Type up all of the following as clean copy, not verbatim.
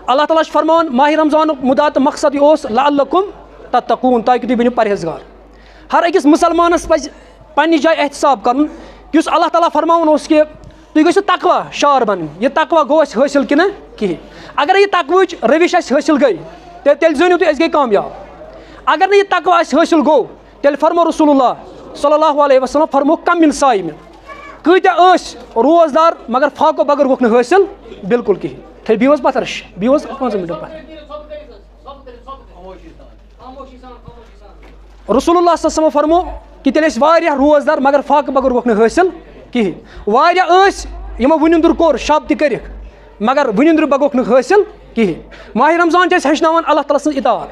Allah Ta'ala फरमान माह रमजान मुदात मकसद यह लअल्लकुम तत्तकून ताकि तुम बनो परहेजगार। हर अकिस मुसलमानस पज पन्नी जाय एहतिसाब करन कि अल्लाह ताला फरमान कि तुम गो तकवा शार बन यह तकवा गो हासिल कि कहें। अगर यह तकवच रविश हासिल गई तेल जानो तुम गई कामयाब। अगर नहीं तकवा हासिल गो तेल फरमो रसूलुल्लाह सल्लल्लाहु अलैहि वसल्लम फरमो कम मिन साइमिन कत्या रोजदार मगर फाको बगर वोक हासिल बिल्कुल कहें। थे बीस पथरश बीस 5 मिनट पर रसूलुल्लाह सल्लल्लाहु फरमो कि तेल रोजदार मगर फाक बगर वोक हासिल कहें। यमो वुनिंदुर कोर शब तक मगर वुनिंदुर बगोक हासिल कहें। माह रमजान हेचनान अल्लाह ताला सं इताअत।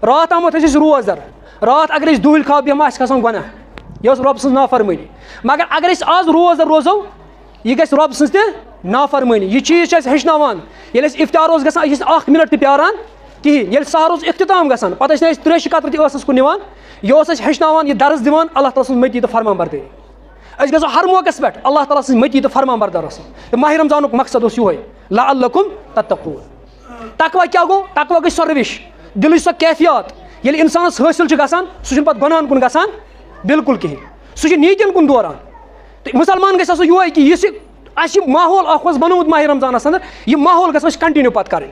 रात आमत रोजदार रात अगर दूल खाब बेमा खसान गुनाह यह रब सं नाफरमानी। मगर अगर आज रोजदार रोजो यह गि रब सं नाफरमानी। यह चीज हेचनान ये इफ्तार गसान 1 मिनट प्यारान कहें। ये सहर इख्तिताम गसान पे त्रेश कतर तस कुन यह हेचनान यह दर्ज दिवान अल्लाह ताला सं मती तो फरमान बरदारी। अस गो हर मौके पे अल्लाह ताला सं मती तो फरमान बरदार तो माह रमजान मकसद यो लअल्लकुम तत्तकून। तकवा क्या गो तकवा गई सो रविश दिल सो कैफियत ये इंसानस हासिल गसान सह पे गुनाहन कुन गसान बिल्कुल कहें। सह नीतियन कुन दौरान तो मुसलमान गो यो कि यह माहौल बनोत माह रमजानस अंदर यह माहौल गस कंटिन्यू पे कर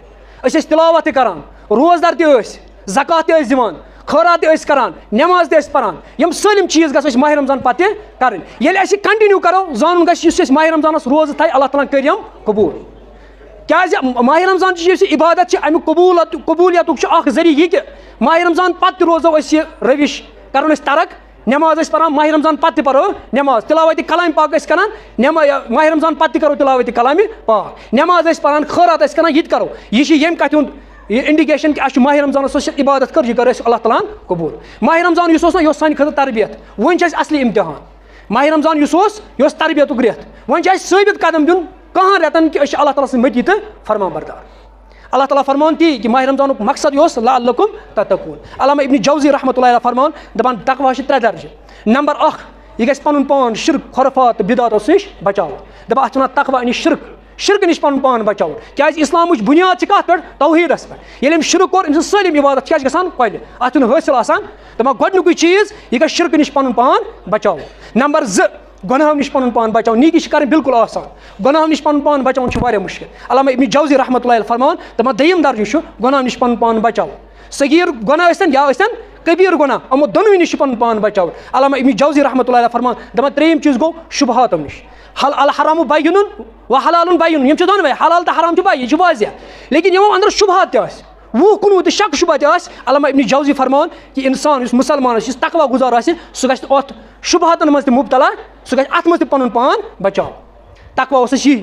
तिलावत करान रोजदार ज़कात दिवान खैरात करान नमाज परान यम सलम चीज़ गस माह रमजान पे कर कंटिन्यू करो जान गस माह रमजानस रोज थे अल्लाह ताला कर कबूल। क्या माह रमजान इबादत अमिक कबूलियत जरिए यह माह रमजान पे रोजो रविश करो तरक नमाज परान माह रमजान पे परो नमाज तिलावत कलाम पाक करान माह रमजान पे करो तिलावत कलाम पाक नमाज परान खैरात करान यह करो यह यम कथ इंडिकेशन कि माह रमजान इबादत कर यह कर अल्लाह ताला कबूल। माह रमजान यह सान खत तरबियत वन असली इम्तिहान। माह रमजान यह तरबियत रेत वन साबित कदम दिन कहाँ रेतन कि अल्लाह ताला सं मती तो फरमान बरदार। अल्लाह ताला फरमान ती कि माह रमजान मकसद यह लअल्लकुम तत्तकून। अल्लामा इब्न जौज़ी रहमतुल्लाह अलैह फरमान दपान तकवा 3 दर्जे। नंबर 1 यह गि पन पान शिरक खुरफात बिदात नश बचाव दपा अत तकवा अन शिरक नश पन पान बचाव। क्या इस्लाम बुनियाद कत पे तौहीदस पे ये शिरक कोर अम सलम इबादत क्या गसान कल अत हासिल आसान दपा गोडनुक चीज़ यह गि शिरक नश पन पान बचाव। नंबर 2 गुनाह नश पन पान बचाव नीति कर बिल्कुल आसान गुनाह नश पन पान बचान मुश्किल। अल्लामा इब्न जौज़ी रहमतुल्लाह अलैह फरमान दपान दय्यम दर्जे गुनाह नश पन पान बचाव सगीर गुनाह या कबीर गुनाह अमो दोनों नश पन पान बचाव। अल्लामा इब्न जौज़ी रहमतुल्लाह अलैह फरमान दपान 3 चीज़ गो शुबहात नश अल हराम बैन व हलाल बैन यम दोनवे हलाल तो हराम बै यह वाजिया लेकिन यमो अंदर शुबहात वो कुन तो शक शुबह अल्लामा इब्न जौज़ी फरमान कि इंसान मुसलमान तकवा गुजार सह गत शुबहतन मज मुबतला सह गत अत मज पन पान बचाव। तकवा यही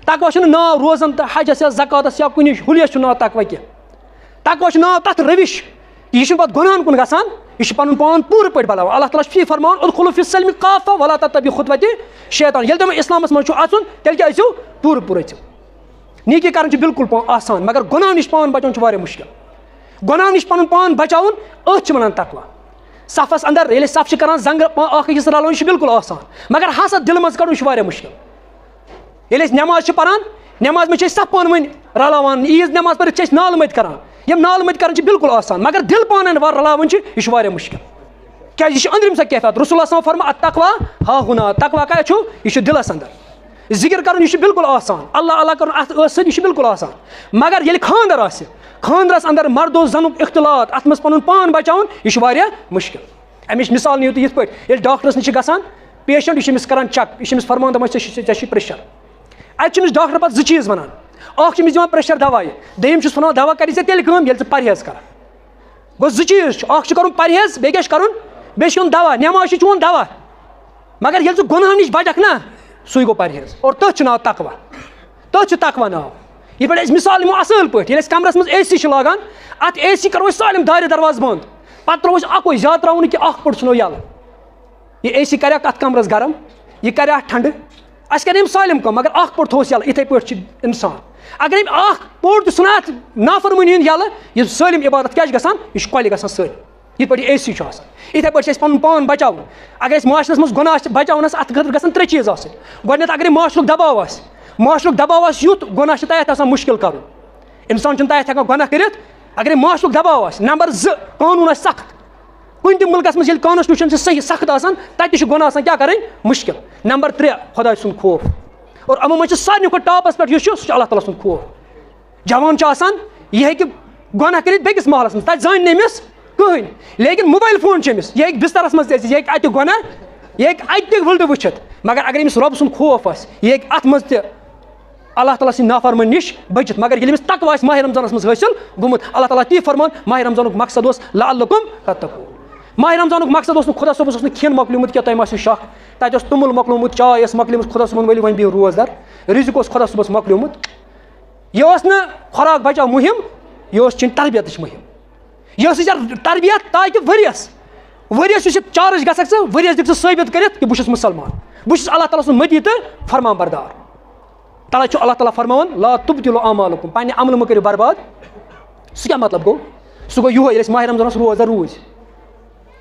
तकवा नाव रोजन तो हजस या ज़कातस या कुन हुलियस नाव तकवा कह तकवा नाव तथ रविश यह पे गुनाहन कुन गसान यह पन पान पूर पे बलाव। अल्लाह ताला फी फरमान उदखुलू फिस्सल्मि काफ़ा वला तत्तबिउ खुतवति शैतान ये तुम इस्लामस मज अचुन तेल क्या पूर पूर नीकी कर बिल्कुल आसान मगर गुनाह नश पान बचान मुश्किल। गुनाह नश पन पान बचान अत वन तकवा। सफस अंदर ये सफ कर जंग अकिस रलान बिल्कुल आसान मगर हसद दिल मज कड़ मुश्किल। ये नमाज परान नमाज में सफ पान वन रलावान ईज नमाज पर नाल मत करान यम नाल मत कर बिल्कुल आसान मगर दिल पान रलावान यह मुश्किल। क्या अंदरिम सा कैफियत रसूलुल्लाह फरमा तकवा हा हुना तकवा क्या यह दिलस अंदर जिक्र कर बिल्कुल आसान अल्लाह अल्लाह कर यह बिल्कुल आसान मगर ये खानदर खानदरस अंदर मर्दो जनुक इख्तिलात अत मज पन पान बचान यह मुश्किल। अमिश मिसाल नीव तो ये डॉक्टरस नश गसान पेशेंट यह कर चेक यह फरमान दपान प्रेशर अत डॉक्टर पे 2 चीज़ वनान अख दिवान प्रेशर दवा दयम वन दवा कर तेल परहेज कर गो 2 चीज़ अख कर परहेज बे कर दवा नमाज चोन दवा मगर ये गुनाह नश बचक ना सू गो परहेज और तथ नाव तकवा तकवा नाव। ये पे मिसाल निमो असल पे कमरस मज AC लागान अत AC करो सालिम दार दरवाज बंद पे त्रो अको ज्यादा त्रो कि पोट नो यल यह AC कर अत कमरस गरम यह कर ठंड अस कर सालिम कम मगर पोट थोस यल इथे पे इंसान अगर पोट तो सुना नाफरमानी यल यह सालिम इबादत क्या गसान यह कल गसान सालिम ये पे AC इथे पे पन पान बचाव। अगर माशरस मज गुनाह बचावनस अत खतर गसन 3 चीज़ गोडनेथ अगर माशरुक दबाव युत गुनाह तयत मुश्किल कर इंसान तक हेकान गुनाह करित अगर माशरुक दबाव आसि। नंबर 2 कानून आसि सख्त। कुन ति मुल्कस मज कॉन्स्टिट्यूशन सही सख्त आसान तत गुनाह आसान क्या करें मुश्किल। नंबर 3 खुदा सुन खौफ और अमो मज सारे खुद टॉपस पे सह अल्लाह ताला सुन खौफ। जवान आसान यह हेकि गुनाह करित बेकिस महलस मज तत जान नमिस कहीं लेकिन मोबाइल फोन अमिस यह बिस्तरस मज यह अत गुनाह यह अत वुल्ट वुचित मगर अगर अमिस रब सुन खौफ आस यह अत मज अल्लाह ताला सी नाफरमान निश बचित। मगर ये तकवा माह रमजानस मज हासिल गुमुत अल्लाह ताला ती फरमान माह रमजानुक मकसद लअल्लकुम तत्तकून। माह रमजानुक मकसद खुदा सोबस खेन मकलूमत क्या तुम शख तत तुमुल मकलूमत चाय मकलूमत खुदा सोबन वली वन बिह रोजदार रिजिक खुदा सोबस मकलूमत। यह खुराक बचाव मुहिम यह चीन तरबियत मुहिम यह तरबियत ताकि वरियस चार्ज गस वरियस दिख साबित कर बस मुसलमान बस अल्लाह ताला सुन मदी तो फरमान बरदार। तला अल्लाह ताला फरमान ला तुब्तिलू अमालकुम पन्ने अमल मह करियो बर्बाद। सह क्या मतलब गो सह गो यह माह रमजानस रोजा रूज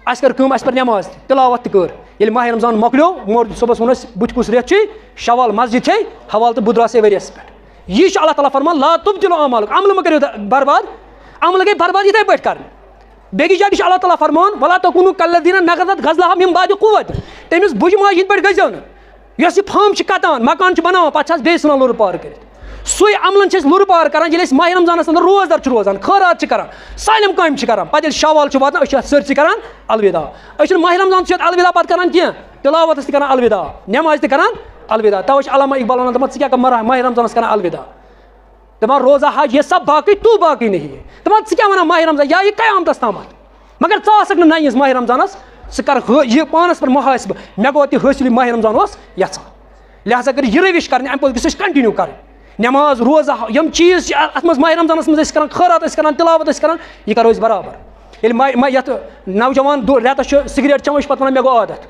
अस कर नमाज तिलावत कर ये माह रमजान मकलो मोर सुबह वो बुत कुस रेत शवाल मस्जिद थे हवाल तो बुधरास वरियस पे यह अल्लाह ताला फरमान ला तुब्तिलू अमालकुम अमल मह करियो बर्बाद। अमल गई बर्बाद इथे पे कर बेगी जाय अल्लाह ताला फरमान वला तकुनु कल्लदीना नक़दत गज़लहा मिन बादि कुव्वत तमिस बुज माज पे गजो न यस फार्म कतान मकान बनान पे बे लुर पार कर सू अमलन लुर पार कर माह रमजानस अंदर रोजदार रोजान खैरात कर सालम काम कर पे शवाल वातान सरसी कर अलविदा माह रमजान अलविदा पे कर कह तिलावत कर अलविदा नमाज कर अलविदा तवे अल्लामा इकबाल वन दपान क्या माह रमजानस कर अलविदा दपान रोजा हज ये सब बाकी तू बाकी नहीं है दपान क्या वन माह रमजान या यह कयामतस ताम मगर क नयस माह रमजानस सह कर यह पानस पर मुहासिब मे गो हासिल माह रमजान यहां लिहाजा कर यह रविश कर अम पे कंटिन्यू कर नमाज रोजा यम चीज़ अत माह रमजानस मज कर खैरात कर तिलावत कर यह करो बराबर ये नौजवान रेतस सिगरेट चवन पे वन मे गो आदत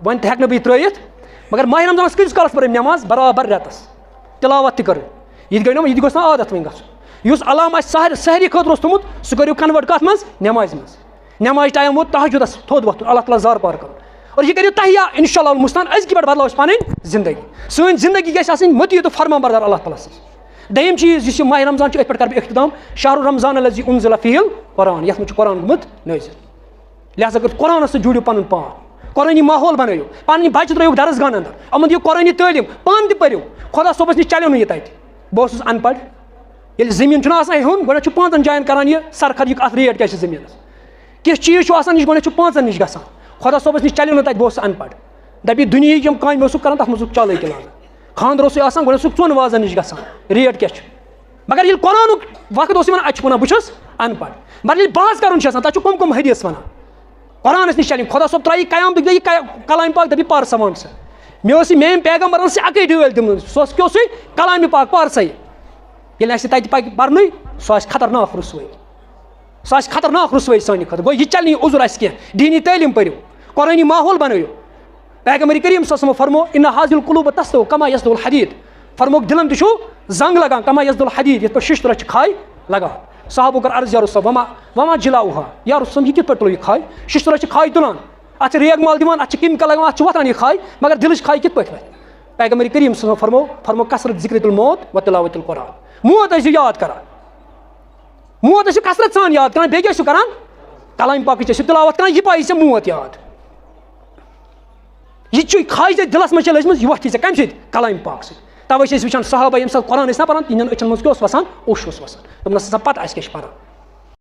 वन हेक बह त्रित मगर माह रमजानस कस कालस पर नमाज बराबर रेतस तिलावत कर यह गई यह गोस आदत वन गुस अलाम सहरी खतर थोमुत सह करो कन्वर्ट कत मज नमाज मज नमाज टाइम वो तहजुदस थोद वथुन अल्लाह ताला जार पार कर और यह करो तहिया इंशाअल्लाह मुस्तान अज़ पे बदलो पन जिंदगी सन जिंदगी गई मती तो फरमा बरदार अल्लाह ताला सज। दयम चीज़ माह रमजान पे कर अख्तिताम शहर रमजान लजी उनजिला फील कुरान ये कुरान गुमुत नाजिल लिहाजा कर कुरान से जुड़ो पन पान कुरानी माहौल बनायो पन बच्चे त्रो दरसगान अंदर अमन दियो कुरानी तालीम पान ति परो खुदा सोबस नश चलो यह तत बह अनपढ़ ये जमीन हेन गो 5 जायन करान यह सरखर यह रेट क्या जमीन किस चीज़ नश गो 5 नश ग खुदा सोबस नश चलो तत बह अनपढ़ दपी दुनिया यम काम कर तथ मज चाल कि खानदर गो 4 वाजन नश ग रेट क्या मगर ये कुरान वक्त वन बस अनपढ़ मगर ये बाज कर तक कम हदीस वन कुरान नश चल खुदा सोब त्राई कयाम गई कलाम पाक दपी पार समान सा मे मेन पैगम्बर अक डल दिम सह कलाम पाक पार सा ये तत पक पर्न सह खतरनाक रसवई सह खतरनाक रसवई सान खत गो यह चल उजुर कह दीनी तालीम परो कुरानी माहौल बनायो पैगम्बर करीम सल्लल्लाहु अलैहि वसल्लम फरमो इन हाजिल कुलूब तस्तो कमा यसदुल हदीद फरमो दिलन तु जंग लगान कमा यसदुल हदीद ये शिश्तर खाय लगा साहबो कर अर्ज या रसूल वमा जिलाउहा या रसूल यह कित पे खाय शिश्तर खाय तुलान अत रेग माल दिवान अत केमिकल लगान अत वतान यह खाय मगर दिल खाय कित पे पैगम्बर करीम सल्लल्लाहु अलैहि वसल्लम फरमो कसरत जिक्रुल मौत व तिलावतुल कुरान मौत याद कर मौत कसरत सान याद कर बे क्या कलाम पाक तिलावत कर यह पाई मौत याद यह खाई दिलस मज लजम यह वथी कम कलाम पाक तवे वो सहाबा ये कुरान ना पान तिहन अचन मज क्या वसान ओश वसान तमन पता क्या पान